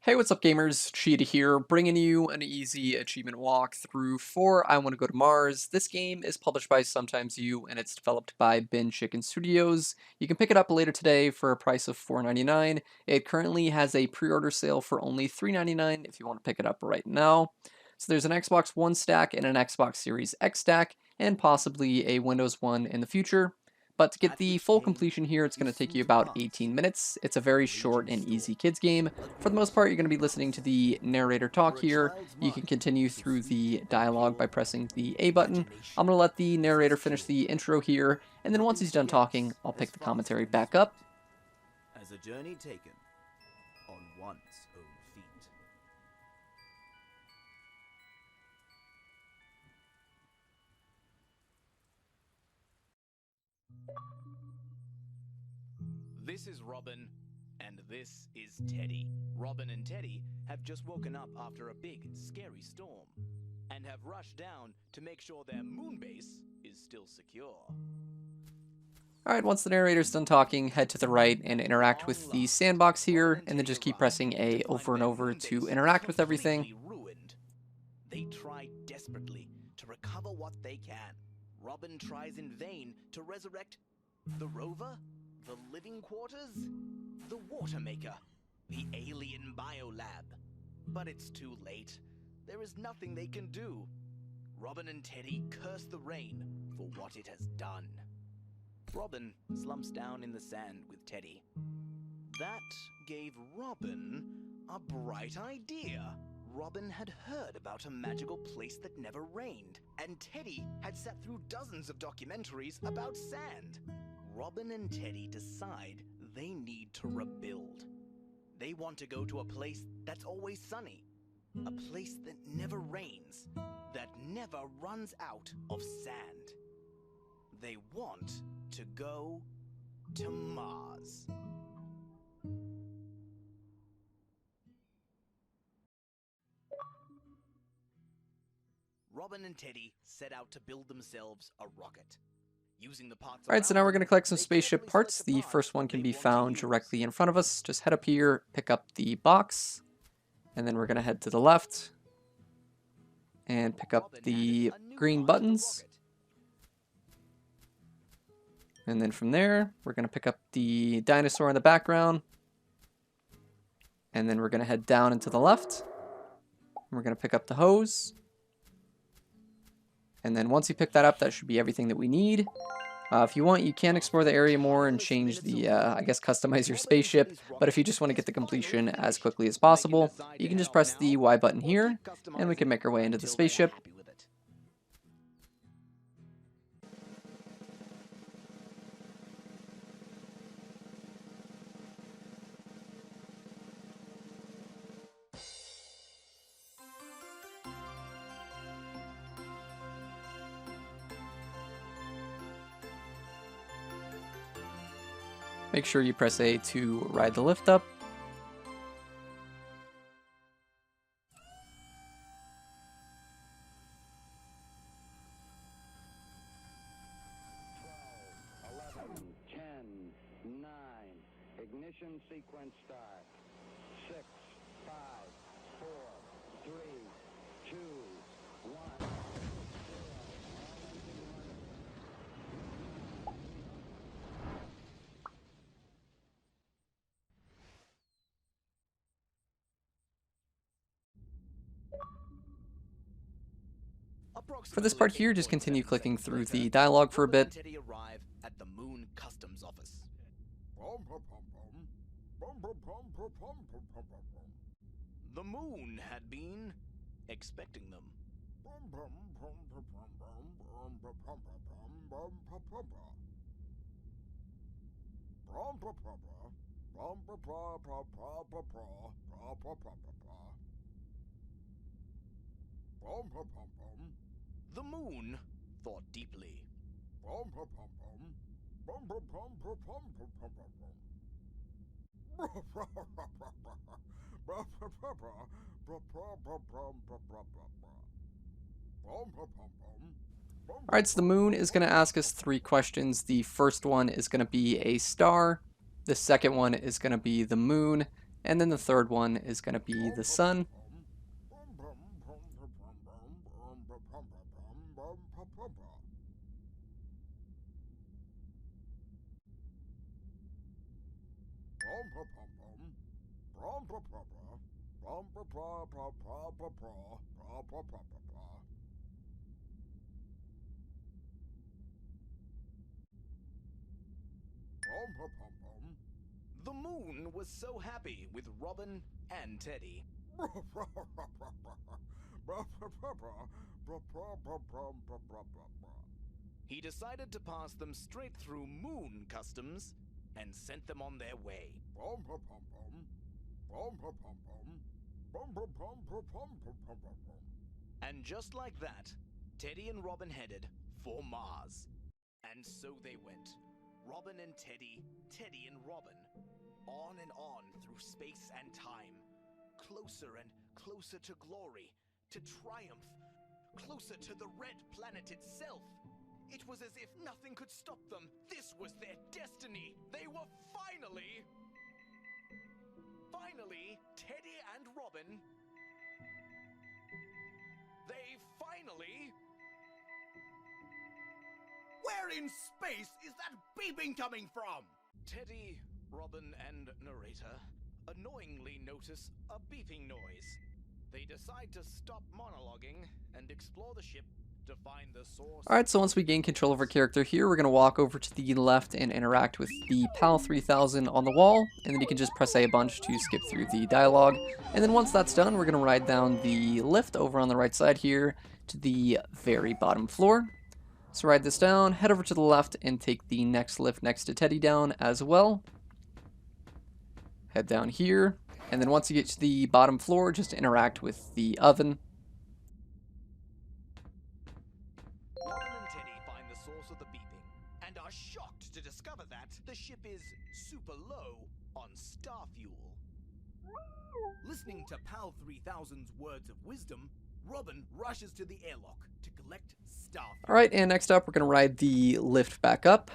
Hey, what's up gamers? Cheetah here, bringing you an easy achievement walkthrough for I Want to Go to Mars. This game is published by Sometimes You, and it's developed by Bin Chicken Studios. You can pick it up later today for a price of $4.99. It currently has a pre-order sale for only $3.99 if you want to pick it up right now. So there's an Xbox One stack and an Xbox Series X stack, and possibly a Windows One in the future. But to get the full completion here, it's going to take you about 18 minutes. It's a very short and easy kids game. For the most part, you're going to be listening to the narrator talk here. You can continue through the dialogue by pressing the A button. I'm going to let the narrator finish the intro here, and then once he's done talking, I'll pick the commentary back up. As a journey taken on one's own feet. This is Robyn, and this is Teddy. Robyn and Teddy have just woken up after a big, scary storm, and have rushed down to make sure their moon base is still secure. Alright, once the narrator's done talking, head to the right and interact with the sandbox here, and then just keep pressing A over and over to interact with everything. Ruined. They try desperately to recover what they can. Robyn tries in vain to resurrect the rover, the living quarters, the water maker, the alien biolab. But it's too late. There is nothing they can do. Robyn and Teddy curse the rain for what it has done. Robyn slumps down in the sand with Teddy. That gave Robyn a bright idea. Robyn had heard about a magical place that never rained, and Teddy had sat through dozens of documentaries about sand. Robyn and Teddy decide they need to rebuild. They want to go to a place that's always sunny, a place that never rains, that never runs out of sand. They want to go to Mars. Robyn and Teddy set out to build themselves a rocket. Using the parts Alright, so now we're going to collect some spaceship parts. The first one can be found directly in front of us. Just head up here, pick up the box, and then we're going to head to the left and pick up the green buttons. And then from there, we're going to pick up the dinosaur in the background. And then we're going to head down and to the left. We're going to pick up the hose. And then once you pick that up, that should be everything that we need. If you want, you can explore the area more and change the, I guess, customize your spaceship. But if you just want to get the completion as quickly as possible, you can just press the Y button here, and we can make our way into the spaceship. Make sure you press A to ride the lift up. Ignition sequence start. 6, 5, 4, 3, 2, 1. For this part here, just continue clicking through the dialogue for a bit. Teddy arrive at the Moon Customs Office. The moon had been expecting them. The moon thought deeply. Alright, so the moon is going to ask us 3 questions. The first one is going to be a star. The second one is going to be the moon. And then the third one is going to be the sun. The moon was so happy with Robyn and Teddy. He decided to pass them straight through moon customs and sent them on their way. And just like that, Teddy and Robyn headed for Mars. And so they went. Robyn and Teddy, Teddy and Robyn, on and on through space and time, closer and closer to glory, to triumph, closer to the red planet itself. It was as if nothing could stop them. This was their destiny. They were finally, Teddy and Robyn, Where in space is that beeping coming from? Teddy, Robyn, and narrator annoyingly notice a beeping noise. They decide to stop monologuing and explore the ship to find the source. Alright, so once we gain control of our character here, we're going to walk over to the left and interact with the PAL 3000 on the wall, and then you can just press A bunch to skip through the dialogue. And then once that's done, we're going to ride down the lift over on the right side here to the very bottom floor. So ride this down, head over to the left, and take the next lift next to Teddy down as well. Head down here, and then once you get to the bottom floor, just interact with the oven. Robyn and Teddy find the source of the beeping and are shocked to discover that the ship is super low on star fuel. Listening to PAL 3000's words of wisdom, Robyn rushes to the airlock to collect star fuel. Alright, and next up we're going to ride the lift back up,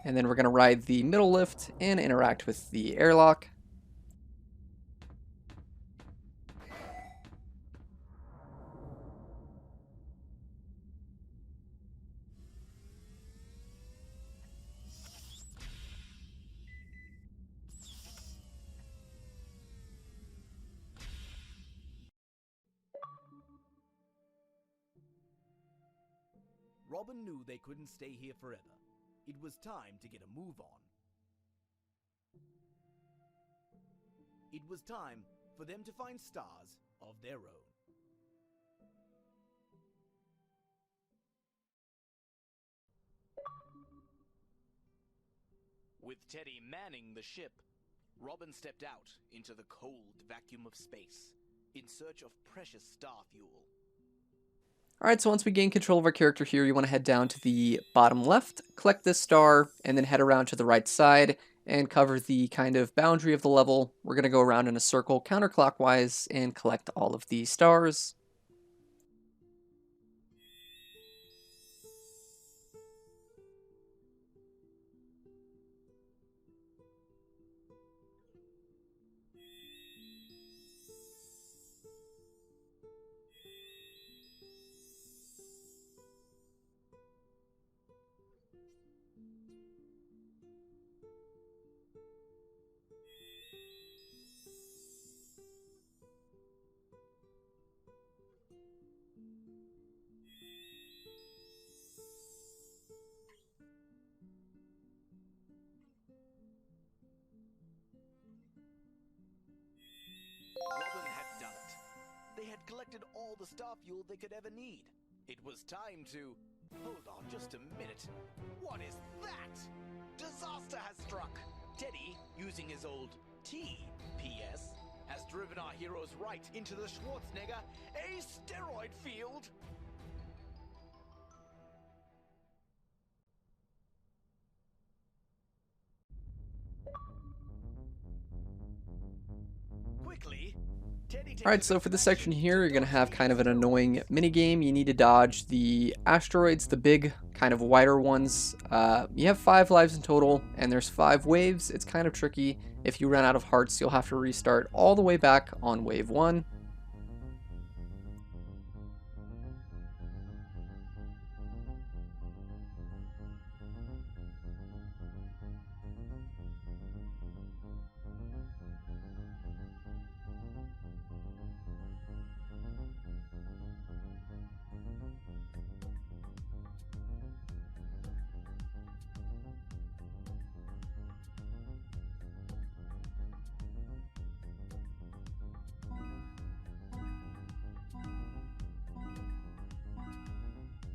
and then we're going to ride the middle lift and interact with the airlock. Robyn knew they couldn't stay here forever. It was time to get a move on. It was time for them to find stars of their own. With Teddy manning the ship, Robyn stepped out into the cold vacuum of space in search of precious star fuel. Alright, so once we gain control of our character here, you want to head down to the bottom left, collect this star, and then head around to the right side and cover the kind of boundary of the level. We're going to go around in a circle counterclockwise and collect all of the stars. Robyn had done it. They had collected all the star fuel they could ever need. It was time to... Hold on just a minute. What is that? Disaster has struck. Teddy, using his old TPS, has driven our heroes right into the Schwarzenegger asteroid field. Quickly, Alright, so for this section here, you're going to have kind of an annoying mini game. You need to dodge the asteroids, the big, kind of wider ones. You have 5 lives in total, and there's 5 waves. It's kind of tricky. If you run out of hearts, you'll have to restart all the way back on wave 1.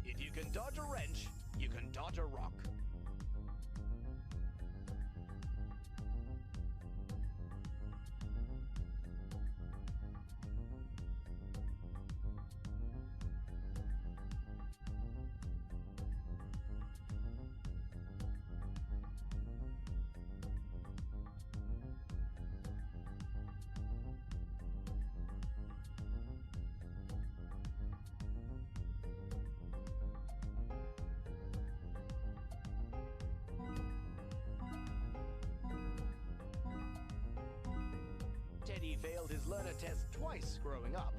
If you can dodge a wrench, you can dodge a rock. Teddy failed his learner test twice growing up.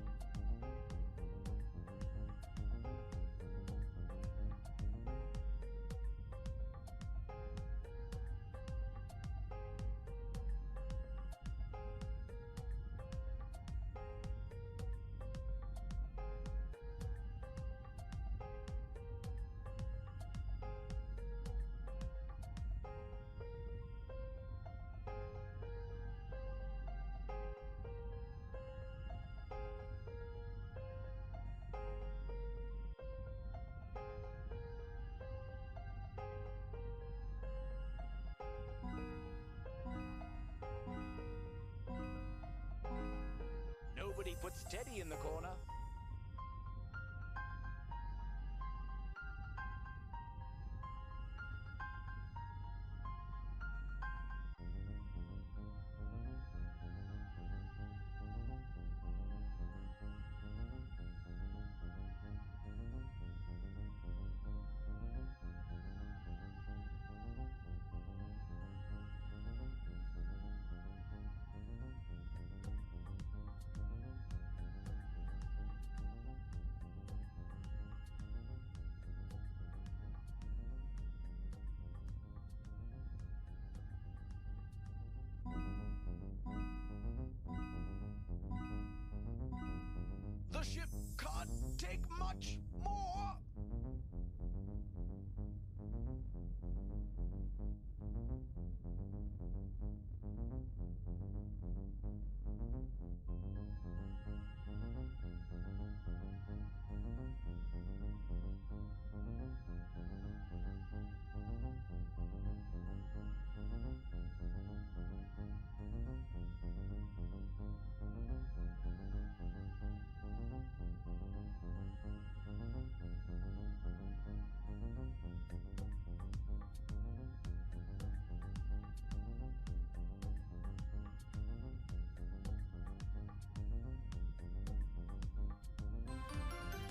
Nobody puts Teddy in the corner. The ship can't take much more.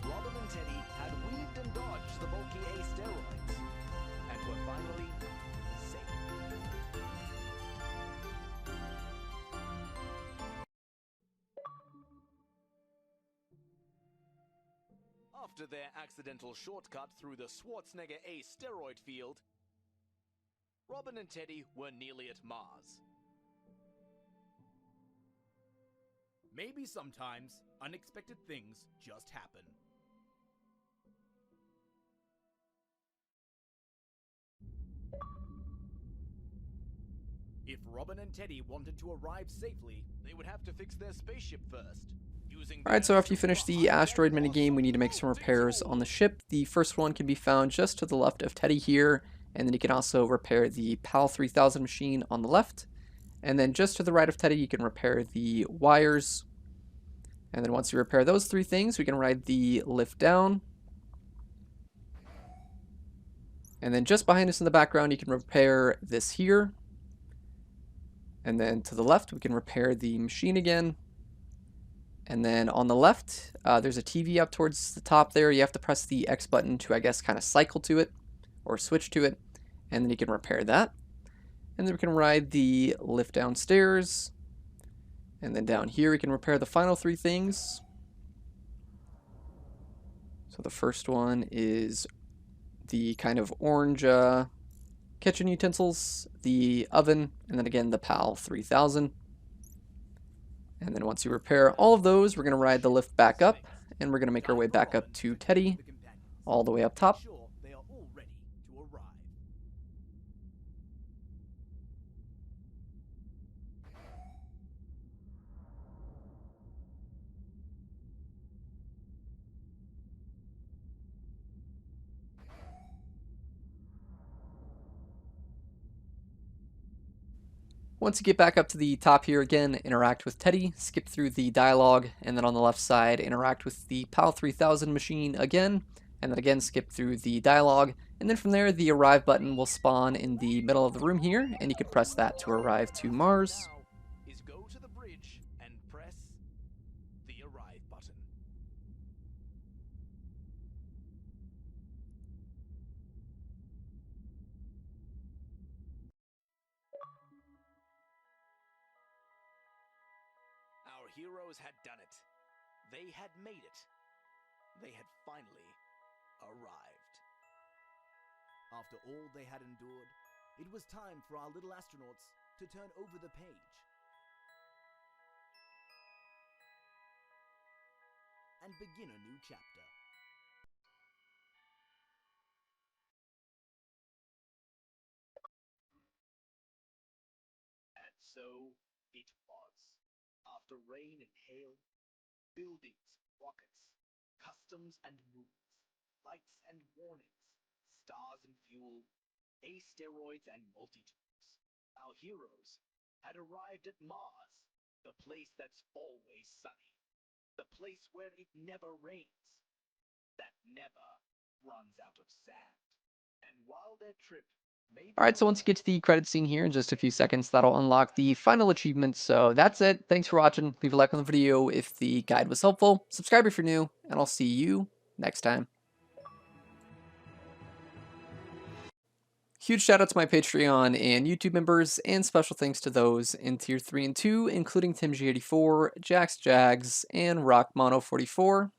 Robyn and Teddy had weaved and dodged the bulky asteroids, and were finally safe. After their accidental shortcut through the Schwarzenegger asteroid field, Robyn and Teddy were nearly at Mars. Maybe sometimes unexpected things just happen. If Robyn and Teddy wanted to arrive safely, They would have to fix their spaceship first. Alright, so after you finish the asteroid minigame, we need to make some repairs on the ship. The first one can be found just to the left of Teddy here, and then you can also repair the PAL 3000 machine on the left. And then just to the right of Teddy, you can repair the wires. And then once you repair those 3 things, we can ride the lift down. And then just behind us in the background, you can repair this here. And then to the left, we can repair the machine again. And then on the left, there's a TV up towards the top there. You have to press the X button to, I guess, kind of cycle to it or switch to it. And then you can repair that. And then we can ride the lift downstairs. And then down here, we can repair the final three things. So the first one is the kind of orange kitchen utensils, the oven, and then again the PAL 3000. And then once you repair all of those, we're going to ride the lift back up, and we're going to make our way back up to Teddy, all the way up top. Sure, they are all ready to arrive. Once you get back up to the top here again, interact with Teddy, skip through the dialogue, and then on the left side, interact with the PAL 3000 machine again, and then again skip through the dialogue, and then from there the arrive button will spawn in the middle of the room here, and you can press that to arrive to Mars. Now is go to the bridge and press the arrive button. Our heroes had done it. They had made it. They had finally arrived. After all they had endured, it was time for our little astronauts to turn over the page and begin a new chapter. And so it was. After rain and hail, buildings, rockets, customs and moons, lights and warnings, stars and fuel, asteroids and multitudes, our heroes had arrived at Mars, the place that's always sunny, the place where it never rains, that never runs out of sand. And while their trip may be Alright, so once you get to the credit scene here in just a few seconds, that'll unlock the final achievement. So that's it. Thanks for watching. Leave a like on the video if the guide was helpful. Subscribe if you're new, and I'll see you next time. Huge shout out to my Patreon and YouTube members, and special thanks to those in Tier 3 and 2, including TimG84, Jax Jags, and RockMono44.